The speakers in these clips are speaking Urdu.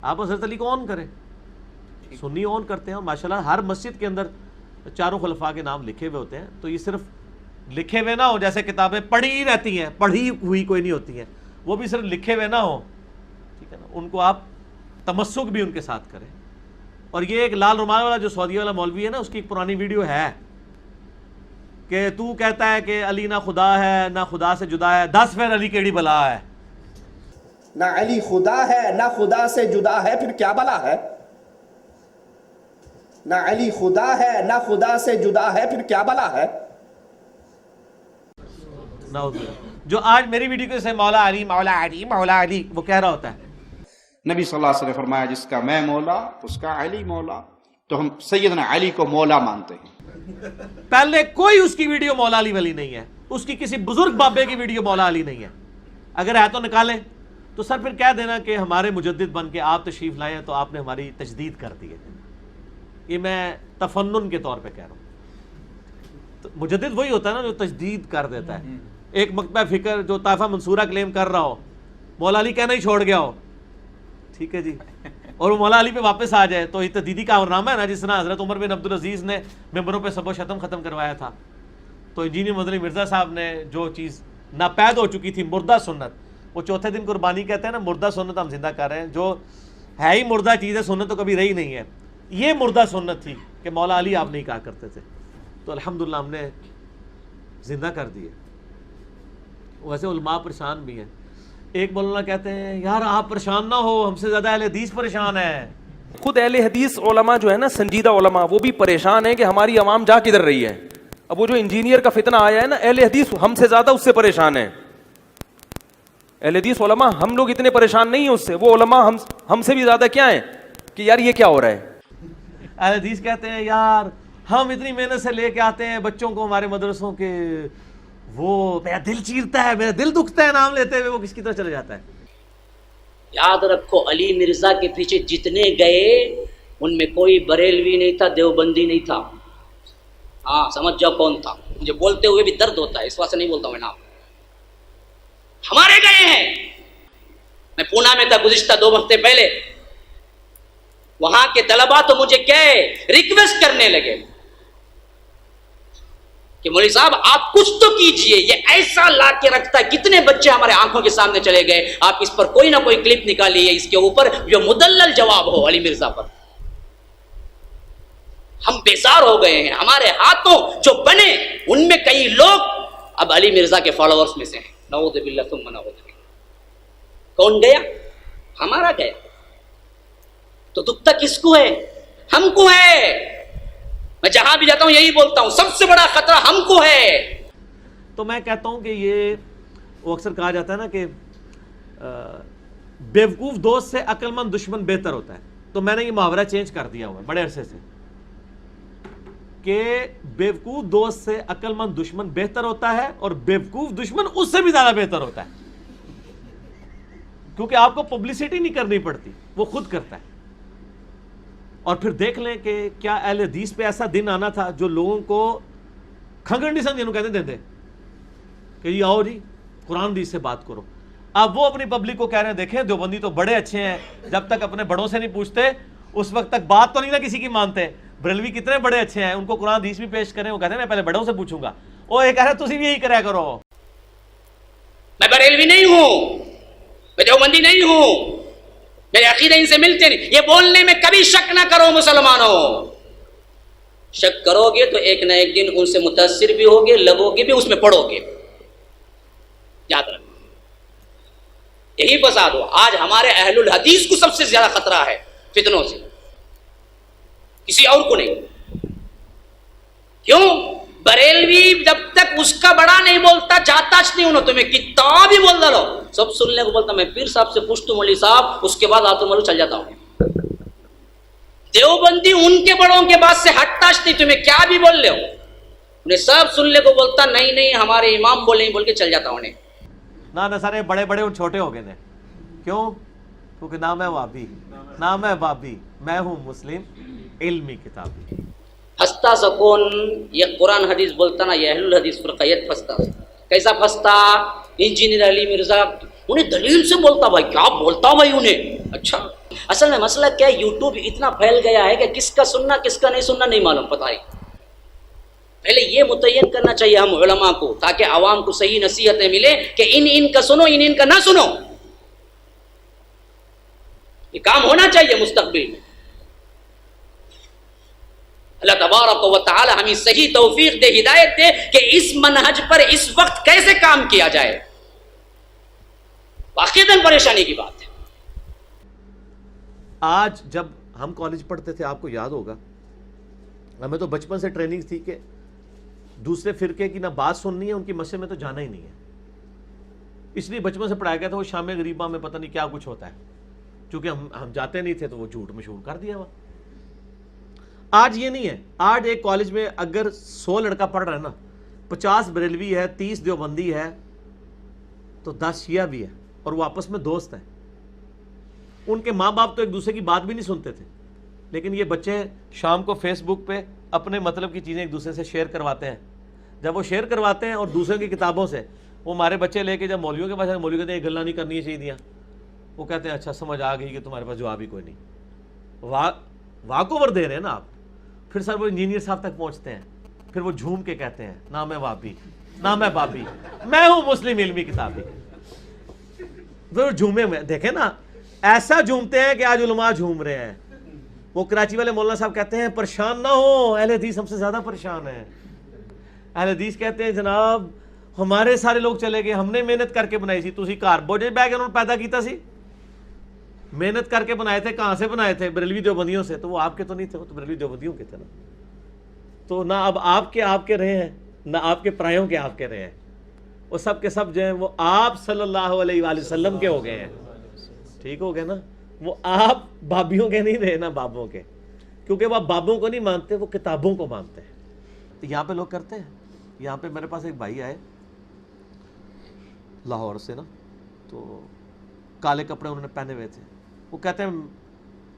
آپ حضرت علی کو آن کریں. سنی آن کرتے ہیں اور ماشاءاللہ ہر مسجد کے اندر چاروں خلفاء کے نام لکھے ہوئے ہوتے ہیں. تو یہ صرف لکھے ہوئے نہ ہو جیسے کتابیں پڑھی ہی رہتی ہیں, پڑھی ہوئی کوئی نہیں ہوتی ہیں, وہ بھی صرف لکھے ہوئے نہ ہوں, ٹھیک ہے نا, ان کو آپ تمسک بھی ان کے ساتھ کریں. اور یہ ایک لال رومال والا جو سعودی والا مولوی ہے نا, اس کی ایک پرانی ویڈیو ہے کہ تو کہتا ہے کہ علی نہ خدا ہے نہ خدا سے جدا ہے, 10 پھر علی کیڑی بلا ہے. نہ علی خدا ہے نہ خدا سے جدا ہے, پھر کیا بلا ہے؟ نہ علی خدا ہے نہ خدا سے جدا ہے, پھر کیا بلا ہے؟ جو آج میری ویڈیو سے مولا علی مولا علی مولا علی وہ کہہ رہا ہوتا ہے. نبی صلی اللہ علیہ وسلم نے فرمایا جس کا میں مولا اس کا علی مولا, تو ہم سیدنا علی کو مولا مانتے ہیں. پہلے کوئی اس کی ویڈیو مولا علی والی نہیں ہے, اس کی کسی بزرگ بابے کی ویڈیو مولا علی نہیں ہے. اگر ہے تو نکالیں. تو سر پھر کہہ دینا کہ ہمارے مجدد بن کے آپ تشریف لائے ہیں تو آپ نے ہماری تجدید کر دی ہے. یہ میں تفنن کے طور پہ کہہ رہا ہوں. تو مجدد وہی ہوتا ہے نا جو تجدید کر دیتا ہے. ایک مکتبہ فکر جو طائفہ منصورہ کلیم کر رہا ہو, مولا علی کہنا ہی چھوڑ گیا ہو, ٹھیک ہے جی, اور وہ مولا علی پہ واپس آ جائے, تو یہ تجدیدی کا کارنامہ ہے نا. جس طرح حضرت عمر بن عبدالعزیز نے ممبروں پہ سب و شتم ختم کروایا تھا, تو انجینئر مدنی مرزا صاحب نے جو چیز ناپید ہو چکی تھی, مردہ سنت, وہ چوتھے دن قربانی کہتے ہیں نا, مردہ سنت ہم زندہ کر رہے ہیں. جو ہے ہی مردہ چیز ہے, سنت تو کبھی رہی نہیں ہے. یہ مردہ سنت تھی کہ مولا علی آپ نہیں کہا کرتے تھے, تو الحمدللہ ہم نے زندہ کر دی ہے. ویسے علماء پریشان بھی ہیں. ایک مولانا کہتے ہیں یار آپ پریشان نہ ہو, ہم سے زیادہ اہل حدیث پریشان ہے. خود اہل حدیث علماء جو ہے نا, سنجیدہ علماء, وہ بھی پریشان ہیں کہ ہماری عوام جا کدھر رہی ہے. اب وہ جو انجینئر کا فتنہ آیا ہے نا, اہل حدیث ہم سے زیادہ اس سے پریشان ہیں. اہل حدیث علماء ہم لوگ اتنے پریشان نہیں ہیں اس سے, وہ علماء ہم سے بھی زیادہ کیا ہیں کہ یار یہ کیا ہو رہا ہے. اہل حدیث کہتے ہیں یار ہم اتنی محنت سے لے کے آتے ہیں بچوں کو ہمارے مدرسوں کے, وہ میرا دل چیرتا ہے, میرا دل دکھتا ہے نام لیتے ہوئے, وہ کس کی طرح چلے جاتا ہے. یاد رکھو علی مرزا کے پیچھے جتنے گئے ان میں کوئی بریلوی نہیں تھا, دیوبندی نہیں تھا. ہاں سمجھ جاؤ کون تھا. مجھے بولتے ہوئے بھی درد ہوتا ہے, اس واسطے نہیں بولتا ہوں میں نام. ہمارے گئے ہیں. میں پونا میں تھا گزشتہ 2 ہفتے پہلے, وہاں کے طلباء تو مجھے کہے ریکویسٹ کرنے لگے کہ مولوی صاحب آپ کچھ تو کیجئے, یہ ایسا لا کے رکھتا ہے, کتنے بچے ہمارے آنکھوں کے سامنے چلے گئے, آپ اس پر کوئی نہ کوئی کلپ نکالیے, اس کے اوپر جو مدلل جواب ہو علی مرزا پر. ہم بیزار ہو گئے ہیں. ہمارے ہاتھوں جو بنے ان میں کئی لوگ اب علی مرزا کے فالوورز میں سے ہیں. نعوذ باللہ ثم نعوذ باللہ. کون گیا؟ ہمارا گیا. تو دکھ کس کو ہے؟ ہم کو ہے. میں جہاں بھی جاتا ہوں یہی بولتا ہوں, سب سے بڑا خطرہ ہم کو ہے. تو میں کہتا ہوں کہ یہ وہ اکثر کہا جاتا ہے نا کہ بیوقوف دوست سے عقل مند دشمن بہتر ہوتا ہے. تو میں نے یہ محاورہ چینج کر دیا ہوا ہے بڑے عرصے سے کہ بیوقوف دوست سے عقل مند دشمن بہتر ہوتا ہے, اور بیوقوف دشمن اس سے بھی زیادہ بہتر ہوتا ہے, کیونکہ آپ کو پبلسٹی نہیں کرنی پڑتی, وہ خود کرتا ہے. اور پھر دیکھ لیں کہ کیا اہل حدیث پہ ایسا دن آنا تھا جو لوگوں کو کھنگنڈی سن جنہوں کہتے دے کہ یہ آؤ جی قرآن حدیث سے بات کرو. اب وہ اپنی پبلک کو کہہ رہے ہیں دیکھیں دیوبندی تو بڑے اچھے ہیں, جب تک اپنے بڑوں سے نہیں پوچھتے اس وقت تک بات تو نہیں نا کسی کی مانتے. بریلوی کتنے بڑے اچھے ہیں, ان کو قرآن حدیث بھی پیش کریں, وہ کہتے ہیں میں پہلے بڑوں سے پوچھوں گا. وہ یہ کہہ رہے تسی بھی یہی کریا کرو. میں بریلوی نہیں ہوں, میں دیوبندی نہیں ہوں, میرے عقیدے ان سے ملتے نہیں. یہ بولنے میں کبھی شک نہ کرو مسلمانوں. شک کرو گے تو ایک نہ ایک دن ان سے متاثر بھی ہوگے, لگو گے بھی, اس میں پڑھو گے. یاد رکھو یہی فساد ہو. آج ہمارے اہل الحدیث کو سب سے زیادہ خطرہ ہے فتنوں سے, کسی اور کو نہیں. کیوں؟ بریلوی جب تک اس کا بڑا نہیں بولتا جاتا نہیں انہوں, تمہیں کتاب ہی بول دو سب سننے کو بولتا. میں پیر صاحب سے پوچھتا ہوں مولوی صاحب, اس کے بعد آتا ہوں چل جاتا ہوں. دیوبندی ان کے بڑوں کے بعد سے ہٹتا نہیں, تمہیں کیا بھی بول لے ہو, انہیں سب سننے کو بولتا. نہیں نہیں ہمارے امام بولے بول کے چل جاتا ہوں. نہ سارے بڑے بڑے اور چھوٹے ہو گئے ہیں. کیوں؟ کیونکہ نام ہے وابی, نام ہے وابی, میں ہوں مسلم علمی کتابی. پھنستا سکون یہ قرآن حدیث بولتا نا, یہ اہل الحدیث فرقیت پھنستا. کیسا پھنستا؟ انجینئر علی مرزا انہیں دلیل سے بولتا. بھائی کیا بولتا بھائی, انہیں اچھا اصل میں مسئلہ کیا ہے، یوٹیوب اتنا پھیل گیا ہے کہ کس کا سننا کس کا نہیں سننا نہیں معلوم، پتہ ہی پہلے یہ متعین کرنا چاہیے ہم علماء کو، تاکہ عوام کو صحیح نصیحتیں ملے کہ ان کا سنو، ان کا نہ سنو. یہ کام ہونا چاہیے مستقبل میں. اللہ تبارک و تعالی ہمیں صحیح توفیق دے، ہدایت دے کہ اس منہج پر اس وقت کیسے کام کیا جائے. واقعتاً پریشانی کی بات ہے. آج جب ہم کالج پڑھتے تھے، آپ کو یاد ہوگا، ہمیں تو بچپن سے ٹریننگ تھی کہ دوسرے فرقے کی نہ بات سننی ہے، ان کی مسجد میں تو جانا ہی نہیں ہے. اس لیے بچپن سے پڑھایا گیا تھا وہ شام غریبہ میں پتہ نہیں کیا کچھ ہوتا ہے، چونکہ ہم جاتے نہیں تھے تو وہ جھوٹ مشہور کر دیا ہوا. آج یہ نہیں ہے. آج ایک کالج میں اگر 100 لڑکا پڑھ رہا ہے نا، 50 بریلوی ہے، 30 دیوبندی ہے، تو 10 شیعہ بھی ہے، اور وہ آپس میں دوست ہیں. ان کے ماں باپ تو ایک دوسرے کی بات بھی نہیں سنتے تھے، لیکن یہ بچے شام کو فیس بک پہ اپنے مطلب کی چیزیں ایک دوسرے سے شیئر کرواتے ہیں. جب وہ شیئر کرواتے ہیں اور دوسرے کی کتابوں سے، وہ ہمارے بچے لے کے جب مولویوں کے پاس ہیں، مولوی کہتے ہیں یہ گلا نہیں کرنی چاہیے. وہ کہتے ہیں اچھا سمجھ آ گئی کہ تمہارے پاس جواب ہی کوئی نہیں. واک اوور دے رہے ہیں نا آپ. پھر سر وہ انجینئر صاحب تک پہنچتے ہیں، پھر وہ جھوم کے کہتے ہیں نہ میں وابی، نہ میں بابی، میں ہوں مسلم علمی کتابی. پھر جھومے میں دیکھیں نا، ایسا جھومتے ہیں کہ آج علماء جھوم رہے ہیں. وہ کراچی والے مولانا صاحب کہتے ہیں پریشان نہ ہو، اہل حدیث ہم سے زیادہ پریشان ہیں. اہل حدیث کہتے ہیں جناب ہمارے سارے لوگ چلے گئے، ہم نے محنت کر کے بنائی سی، تسی گھر بوجھے بیگ انہوں نے پیدا کیتا سی، محنت کر کے بنائے تھے. کہاں سے بنائے تھے؟ بریلوی دیوبندیوں سے. تو وہ آپ کے تو نہیں تھے، وہ تو بریلوی دیوبندیوں کے تھے نا. تو نہ اب آپ کے رہے ہیں، نہ آپ کے پرایوں کے آپ کے رہے ہیں. وہ سب کے سب جو ہیں وہ آپ صلی اللہ علیہ وآلہ وسلم کے ہو گئے ہیں. ٹھیک ہو گئے نا. وہ آپ بابیوں کے نہیں رہے نا، بابوں کے، کیونکہ وہ بابوں کو نہیں مانتے، وہ کتابوں کو مانتے ہیں. تو یہاں پہ لوگ کرتے ہیں. یہاں پہ میرے پاس ایک بھائی آئے لاہور سے نا، تو کالے کپڑے انہوں نے پہنے ہوئے تھے. وہ کہتے ہیں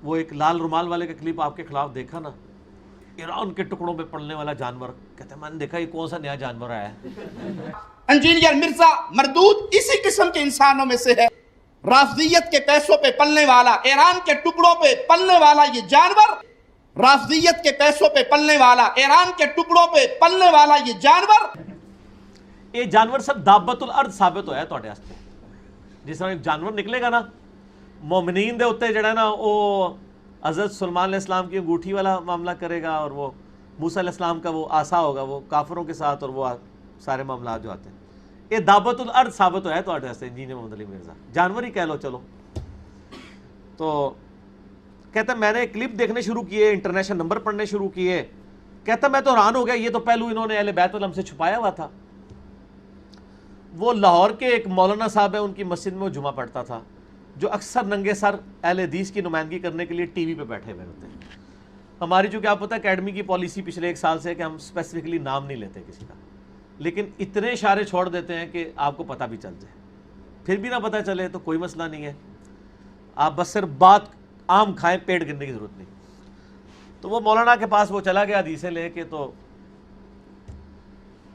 وہ ایک لال رومال والے کا کلپ آپ کے خلاف دیکھا نا، ایران کے ٹکڑوں پہ پڑنے والا جانور. کہتے ہیں میں نے دیکھا یہ کون سا نیا جانور آیا ہے. انجینئر مرزا مردود اسی قسم کے انسانوں میں سے ہے. رافضیت کے پیسوں پہ پلنے والا، ایران کے ٹکڑوں پہ پلنے والا یہ جانور، رافضیت کے پیسوں پہ پلنے والا، ایران کے ٹکڑوں پہ پلنے والا یہ جانور. یہ جانور سب دابت الارض ثابت ہویا ہے تواڈے واسطے. جس طرح ایک جانور نکلے گا نا مومنین دے اوتے جڑا نا، وہ حضرت سلمان علیہ السلام کی انگوٹھی والا معاملہ کرے گا، اور وہ موسیٰ علیہ السلام کا وہ عصا ہوگا، وہ کافروں کے ساتھ، اور وہ سارے معاملات جو آتے ہیں. یہ دعوت الارض ثابت ہوا ہے تواڈے واسطے انجینئر محمد علی مرزا. جانور ہی کہہ لو چلو. تو کہتا میں نے کلپ دیکھنے شروع کیے، انٹرنیشنل نمبر پڑھنے شروع کیے. کہتا میں تو حیران ہو گیا، یہ تو پہلو انہوں نے اہل بیت والم سے چھپایا ہوا تھا. وہ لاہور کے ایک مولانا صاحب ہیں، ان کی مسجد میں وہ جمعہ پڑھتا تھا، جو اکثر ننگے سر اہل حدیث کی نمائندگی کرنے کے لیے ٹی وی پہ بیٹھے ہوئے ہوتے ہیں. ہماری چونکہ آپ پتہ ہے اکیڈمی کی پالیسی پچھلے 1 سال سے ہے کہ ہم اسپیسیفکلی نام نہیں لیتے کسی کا، لیکن اتنے اشارے چھوڑ دیتے ہیں کہ آپ کو پتہ بھی چل جائے. پھر بھی نہ پتہ چلے تو کوئی مسئلہ نہیں ہے، آپ بس صرف بات عام کھائیں، پیٹ گرنے کی ضرورت نہیں. تو وہ مولانا کے پاس وہ چلا گیا حدیثیں لے کے. تو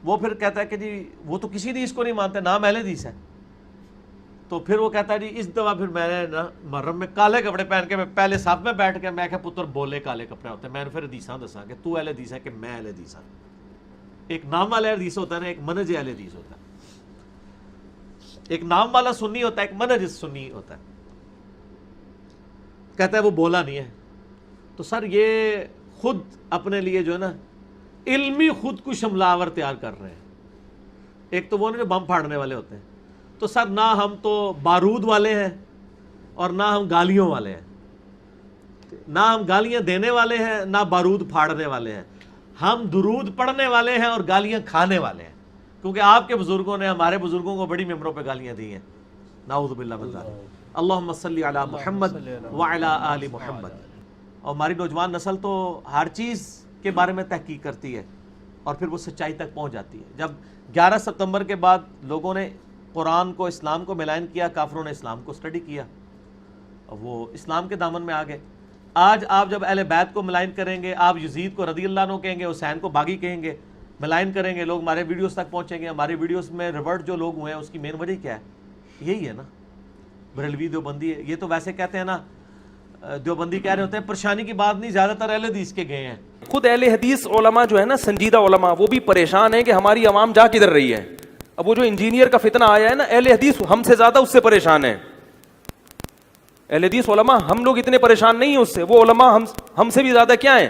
وہ پھر کہتا ہے کہ جی وہ تو کسی حدیث کو نہیں مانتے، نام اہل حدیث ہے. تو پھر وہ کہتا ہے جی اس دفعہ پھر میں نے نا محرم میں کالے کپڑے پہن کے میں پہلے صف میں بیٹھ کے میں کہا پتر بولے کالے کپڑے ہوتے ہیں. میں نے پھر حدیثاں دساں کہ تو اہل حدیث ہے کہ میں اہل حدیث ہوں. ایک نام والا حدیث ہوتا ہے نا، ایک منہج اہل حدیث ہوتا ہے. ایک نام والا سنی ہوتا ہے، ایک منہج سنی ہوتا ہے. کہتا ہے وہ بولا نہیں ہے. تو سر یہ خود اپنے لیے جو ہے نا علمی خود کش حملہ آور تیار کر رہے ہیں. ایک تو وہ جو بم پھاڑنے والے ہوتے ہیں. تو سر نہ ہم تو بارود والے ہیں اور نہ ہم گالیوں والے ہیں، نہ ہم گالیاں دینے والے ہیں نہ بارود پھاڑنے والے ہیں. ہم درود پڑھنے والے ہیں اور گالیاں کھانے والے ہیں، کیونکہ آپ کے بزرگوں نے ہمارے بزرگوں کو بڑی ممبروں پہ گالیاں دی ہیں. نعوذ باللہ من ذالک. اللہم صلی علی محمد وعلی آل محمد. اور ہماری نوجوان نسل تو ہر چیز کے بارے میں تحقیق کرتی ہے اور پھر وہ سچائی تک پہنچ جاتی ہے. جب 11 ستمبر کے بعد لوگوں نے قرآن کو اسلام کو ملائن کیا، کافروں نے اسلام کو اسٹڈی کیا اور وہ اسلام کے دامن میں آ گئے. آج آپ جب اہل بیت کو ملائن کریں گے، آپ یزید کو رضی اللہ عنہ کہیں گے، حسین کو باغی کہیں گے، ملائن کریں گے، لوگ ہمارے ویڈیوز تک پہنچیں گے. ہماری ویڈیوز میں ریورٹ جو لوگ ہوئے ہیں اس کی مین وجہ کیا ہے؟ یہی ہے نا. بریلوی دیوبندی ہے. یہ تو ویسے کہتے ہیں نا, دیوبندی کہہ رہے ہوتے ہیں پریشانی کی بات نہیں, زیادہ تر اہل حدیث کے گئے ہیں. خود اہل حدیث علماء جو ہے نا, سنجیدہ علماء, وہ بھی پریشان ہیں کہ ہماری عوام جا کدھر رہی ہے. اب وہ جو انجینئر کا فتنہ آیا ہے نا, اہل حدیث ہم سے زیادہ اس سے پریشان ہیں. اہل حدیث علماء, ہم لوگ اتنے پریشان نہیں ہیں اس سے, وہ علماء ہم سے بھی زیادہ کیا ہیں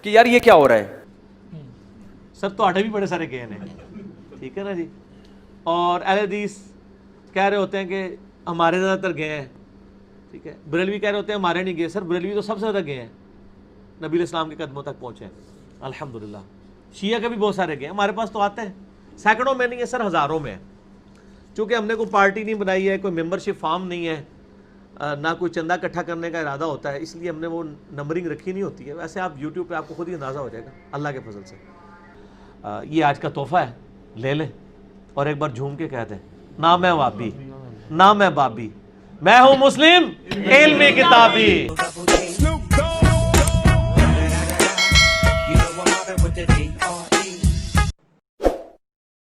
کہ یار یہ کیا ہو رہا ہے. سر تو آٹھے بھی بڑے سارے گئے ہیں, ٹھیک ہے نا جی. اور اہل حدیث کہہ رہے ہوتے ہیں کہ ہمارے زیادہ تر گئے ہیں, ٹھیک ہے. بریلوی کہہ رہے ہوتے ہیں ہمارے نہیں گئے. سر بریلوی تو سب سے زیادہ گئے ہیں, نبی علیہ السلام کے قدموں تک پہنچے ہیں الحمدللہ. شیعہ کے بھی بہت سارے گئے, ہمارے پاس تو آتے ہیں, سینکڑوں میں نہیں ہے سر, ہزاروں میں ہے. چونکہ ہم نے کوئی پارٹی نہیں بنائی ہے, کوئی ممبرشپ فارم نہیں ہے, نہ کوئی چندہ اکٹھا کرنے کا ارادہ ہوتا ہے, اس لیے ہم نے وہ نمبرنگ رکھی نہیں ہوتی ہے. ویسے آپ یوٹیوب پہ آپ کو خود ہی اندازہ ہو جائے گا اللہ کے فضل سے. یہ آج کا تحفہ ہے, لے لیں اور ایک بار جھوم کے کہہ دیں, نہ میں وابی نہ میں بابی, میں ہوں مسلم علم کتابی. Snoop Dogg. You know I'm mobbing with the D.R.E.